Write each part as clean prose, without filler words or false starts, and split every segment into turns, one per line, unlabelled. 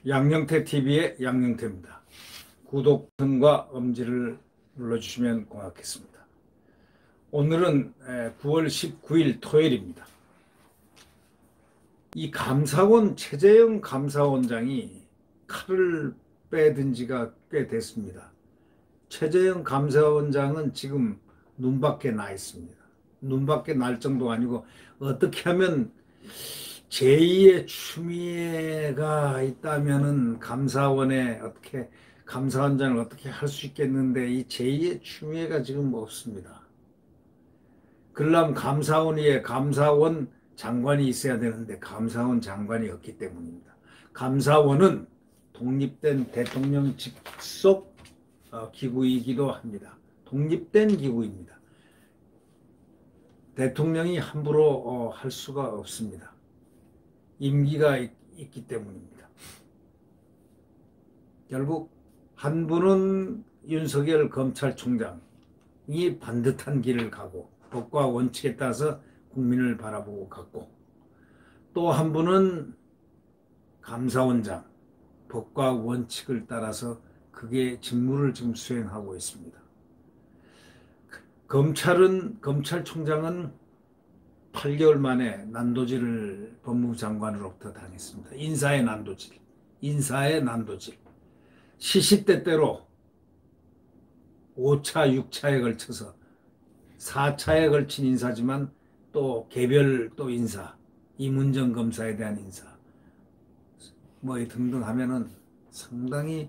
양영태 TV의 양영태입니다. 구독 버튼과 엄지를 눌러주시면 고맙겠습니다. 오늘은 9월 19일 토요일입니다. 이 감사원 최재형 감사원장이 칼을 빼든 지가 꽤 됐습니다. 최재형 감사원장은 지금 눈밖에 나 있습니다. 눈밖에 날 정도 아니고 어떻게 하면 제2의 추미애가 있다면은 감사원에 어떻게 감사원장을 어떻게 할 수 있겠는데 이 제2의 추미애가 지금 없습니다. 그러려면 감사원 위에 감사원 장관이 있어야 되는데 감사원 장관이 없기 때문입니다. 감사원은 독립된 대통령 직속 기구이기도 합니다. 독립된 기구입니다. 대통령이 함부로 할 수가 없습니다. 임기가 있기 때문입니다. 결국 한 분은 윤석열 검찰총장이 반듯한 길을 가고 법과 원칙에 따라서 국민을 바라보고 갔고, 또 한 분은 감사원장, 법과 원칙을 따라서 그게 직무를 지금 수행하고 있습니다. 검찰총장은 8개월 만에 난도질을 법무부 장관으로부터 당했습니다. 인사의 난도질. 시시때때로 5차, 6차에 걸쳐서 4차에 걸친 인사지만 또 개별 또 인사, 이문정 검사에 대한 인사, 뭐 등등 하면은 상당히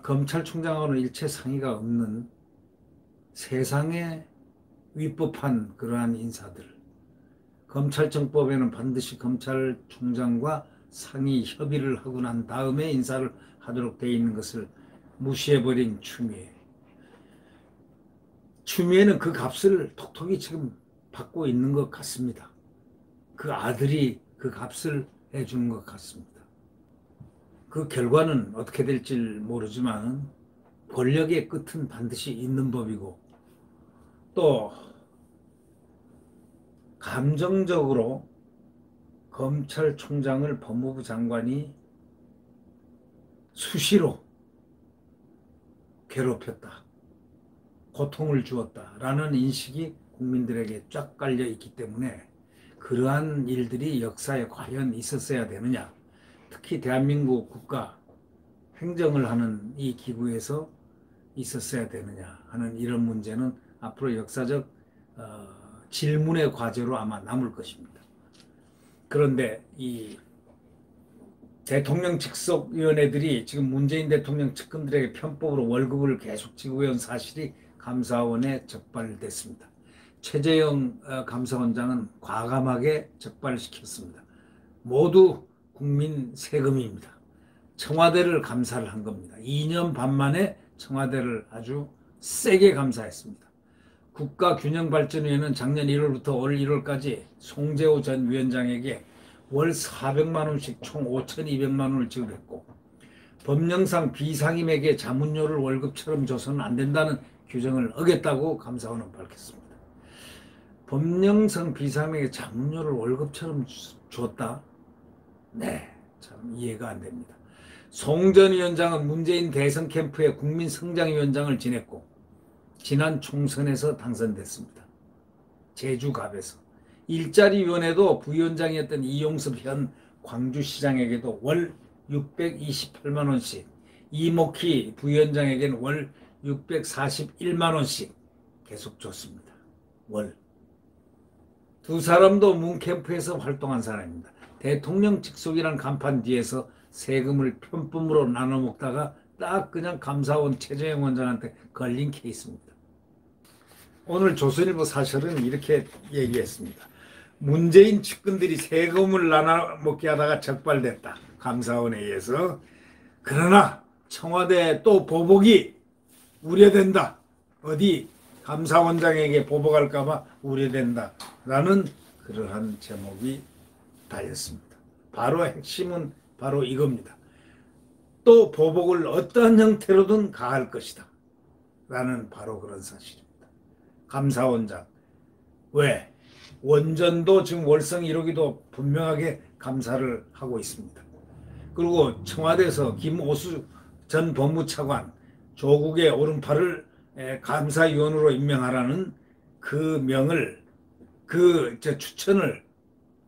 검찰총장하고는 일체 상의가 없는 세상에 위법한 그러한 인사들. 검찰청법에는 반드시 검찰총장과 상의 협의를 하고 난 다음에 인사를 하도록 되어 있는 것을 무시해버린 추미애. 추미애는 그 값을 톡톡히 지금 받고 있는 것 같습니다. 그 아들이 그 값을 해주는 것 같습니다. 그 결과는 어떻게 될지 모르지만 권력의 끝은 반드시 있는 법이고, 또 감정적으로 검찰총장을 법무부 장관이 수시로 괴롭혔다, 고통을 주었다라는 인식이 국민들에게 쫙 깔려 있기 때문에 그러한 일들이 역사에 과연 있었어야 되느냐, 특히 대한민국 국가 행정을 하는 이 기구에서 있었어야 되느냐 하는 이런 문제는 앞으로 역사적 질문의 과제로 아마 남을 것입니다. 그런데 이 대통령 직속 위원회들이 지금 문재인 대통령 측근들에게 편법으로 월급을 계속 지고 온 사실이 감사원에 적발됐습니다. 최재형 감사원장은 과감하게 적발시켰습니다. 모두 국민 세금입니다. 청와대를 감사를 한 겁니다. 2년 반 만에 청와대를 아주 세게 감사했습니다. 국가균형발전위원회는 작년 1월부터 올 1월까지 송재호 전 위원장에게 월 400만 원씩 총 5,200만 원을 지급했고, 법령상 비상임에게 자문료를 월급처럼 줘서는 안 된다는 규정을 어겼다고 감사원은 밝혔습니다. 법령상 비상임에게 자문료를 월급처럼 줬다? 네, 참 이해가 안 됩니다. 송 전 위원장은 문재인 대선 캠프의 국민성장위원장을 지냈고 지난 총선에서 당선됐습니다. 제주갑에서. 일자리위원회도 부위원장이었던 이용섭 현 광주시장에게도 월 628만 원씩, 이목희 부위원장에게는 월 641만 원씩 계속 줬습니다. 월. 두 사람도 문캠프에서 활동한 사람입니다. 대통령 직속이라는 간판 뒤에서 세금을 편품으로 나눠 먹다가 딱 그냥 감사원 최재형 원장한테 걸린 케이스입니다. 오늘 조선일보 사설은 이렇게 얘기했습니다. 문재인 측근들이 세금을 나눠 먹게 하다가 적발됐다, 감사원에 의해서. 그러나 청와대 또 보복이 우려된다. 어디 감사원장에게 보복할까봐 우려된다 라는 그러한 제목이 달렸습니다. 바로 핵심은 바로 이겁니다. 또 보복을 어떠한 형태로든 가할 것이다 라는 바로 그런 사실입니다. 감사원장, 왜? 원전도 지금 월성 1호기도 분명하게 감사를 하고 있습니다. 그 그리고 청와대에서 김오수 전 법무차관 조국의 오른팔을 감사위원으로 임명하라는 그 명을 추천을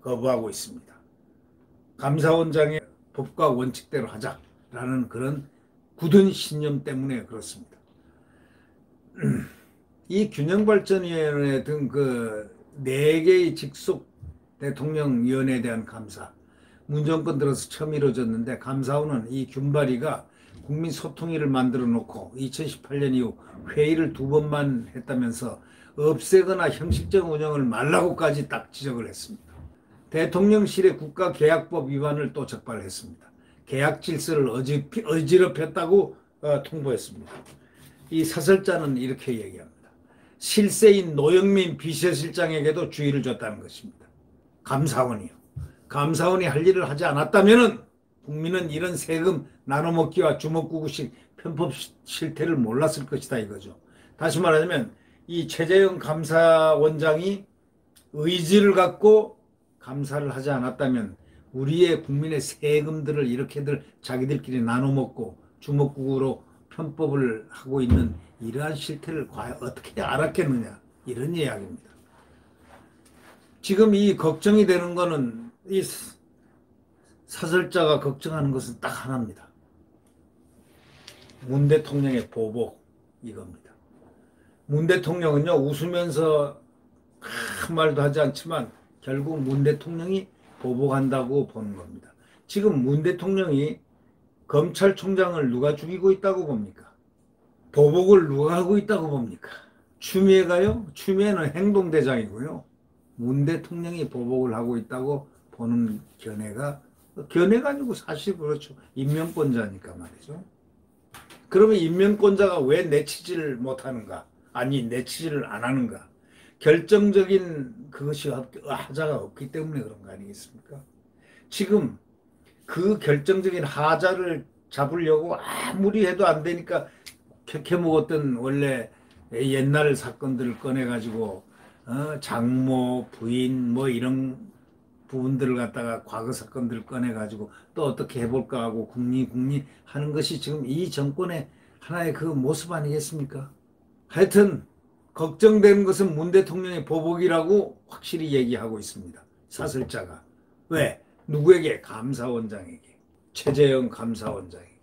거부하고 있습니다. 감사원장의 법과 원칙대로 하자라는 그런 굳은 신념 때문에 그렇습니다. 이 균형발전위원회 등 그 4개의 직속 대통령위원회에 대한 감사, 문정권 들어서 처음 이루어졌는데 감사원은 이 균발이가 국민소통위를 만들어 놓고 2018년 이후 회의를 2번만 했다면서 없애거나 형식적 운영을 말라고까지 딱 지적을 했습니다. 대통령실의 국가계약법 위반을 또 적발했습니다. 계약 질서를 어지럽혔다고 통보했습니다. 이 사설자는 이렇게 얘기합니다. 실세인 노영민 비서실장에게도 주의를 줬다는 것입니다. 감사원이요. 감사원이 할 일을 하지 않았다면 국민은 이런 세금 나눠먹기와 주먹구구식 편법 실태를 몰랐을 것이다 이거죠. 다시 말하자면 이 최재형 감사원장이 의지를 갖고 감사를 하지 않았다면 우리의 국민의 세금들을 이렇게들 자기들끼리 나눠먹고 주먹구구로 편법을 하고 있는 이러한 실태를 과연 어떻게 알았겠느냐 이런 이야기입니다. 지금 이 걱정이 되는 거는 이 사설자가 걱정하는 것은 딱 하나입니다. 문 대통령의 보복 이겁니다. 문 대통령은요 웃으면서 아무 말도 하지 않지만 결국 문 대통령이 보복한다고 보는 겁니다. 지금 문 대통령이 검찰총장을 누가 죽이고 있다고 봅니까? 보복을 누가 하고 있다고 봅니까? 추미애가요? 추미애는 행동대장이고요. 문 대통령이 보복을 하고 있다고 보는 견해가 아니고 사실 그렇죠. 임명권자니까 말이죠. 그러면 임명권자가 왜 내치지를 못하는가? 아니 내치지를 안 하는가? 결정적인 그것이 하자가 없기 때문에 그런 거 아니겠습니까? 지금 그 결정적인 하자를 잡으려고 아무리 해도 안 되니까 캐캐먹었던 원래 옛날 사건들을 꺼내가지고 장모, 부인 뭐 이런 부분들을 갖다가 과거 사건들을 꺼내가지고 또 어떻게 해볼까 하고 국리 하는 것이 지금 이 정권의 하나의 그 모습 아니겠습니까? 하여튼 걱정되는 것은 문 대통령의 보복이라고 확실히 얘기하고 있습니다. 사설자가. 왜? 누구에게? 감사원장에게. 최재형 감사원장에게.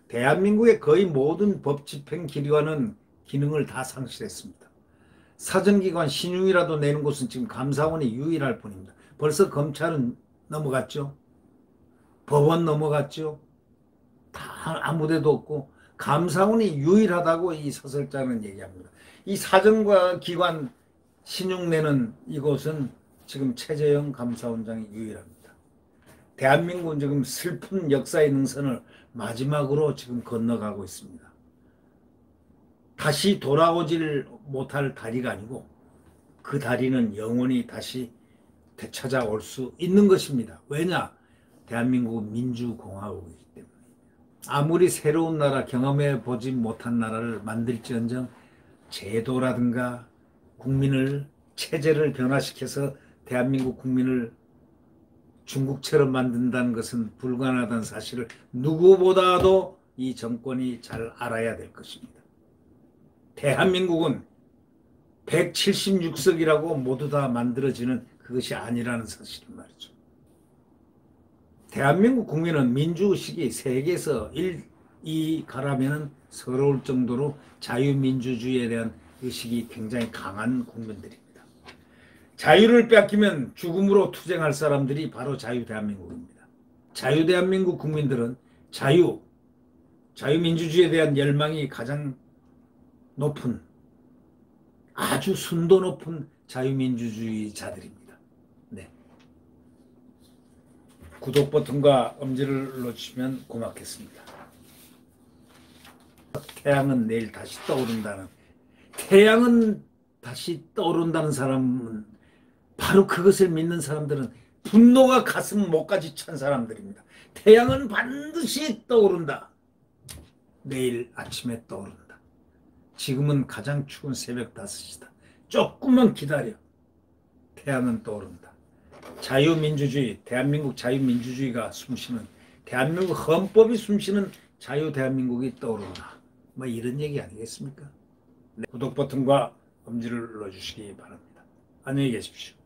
대한민국의 거의 모든 법집행기관은 기능을 다 상실했습니다. 사정기관 신용이라도 내는 곳은 지금 감사원이 유일할 뿐입니다. 벌써 검찰은 넘어갔죠. 법원 넘어갔죠. 다 아무데도 없고 감사원이 유일하다고 이 사설자는 얘기합니다. 이 사정과 기관 신용 내는 이곳은 지금 최재형 감사원장이 유일합니다. 대한민국은 지금 슬픈 역사의 능선을 마지막으로 지금 건너가고 있습니다. 다시 돌아오질 못할 다리가 아니고 그 다리는 영원히 다시 되찾아올 수 있는 것입니다. 왜냐? 대한민국은 민주공화국이기 때문에. 아무리 새로운 나라, 경험해 보지 못한 나라를 만들지언정 제도라든가 국민을, 체제를 변화시켜서 대한민국 국민을 중국처럼 만든다는 것은 불가능하다는 사실을 누구보다도 이 정권이 잘 알아야 될 것입니다. 대한민국은 176석이라고 모두 다 만들어지는 그것이 아니라는 사실을 말이죠. 대한민국 국민은 민주의식이 세계에서 1, 2 가라면 서러울 정도로 자유민주주의에 대한 의식이 굉장히 강한 국민들입니다. 자유를 뺏기면 죽음으로 투쟁할 사람들이 바로 자유대한민국입니다. 자유대한민국 국민들은 자유민주주의에 대한 열망이 가장 높은, 아주 순도 높은 자유민주주의자들입니다. 네. 구독 버튼과 엄지를 눌러주시면 고맙겠습니다. 태양은 내일 다시 떠오른다는, 태양은 다시 떠오른다는 사람은 바로 그것을 믿는 사람들은 분노가 가슴 목까지 찬 사람들입니다. 태양은 반드시 떠오른다. 내일 아침에 떠오른다. 지금은 가장 추운 새벽 5시다. 조금만 기다려. 태양은 떠오른다. 자유민주주의, 대한민국 자유민주주의가 숨쉬는 대한민국 헌법이 숨쉬는 자유 대한민국이 떠오른다. 뭐 이런 얘기 아니겠습니까? 네, 구독 버튼과 엄지를 눌러주시기 바랍니다. 안녕히 계십시오.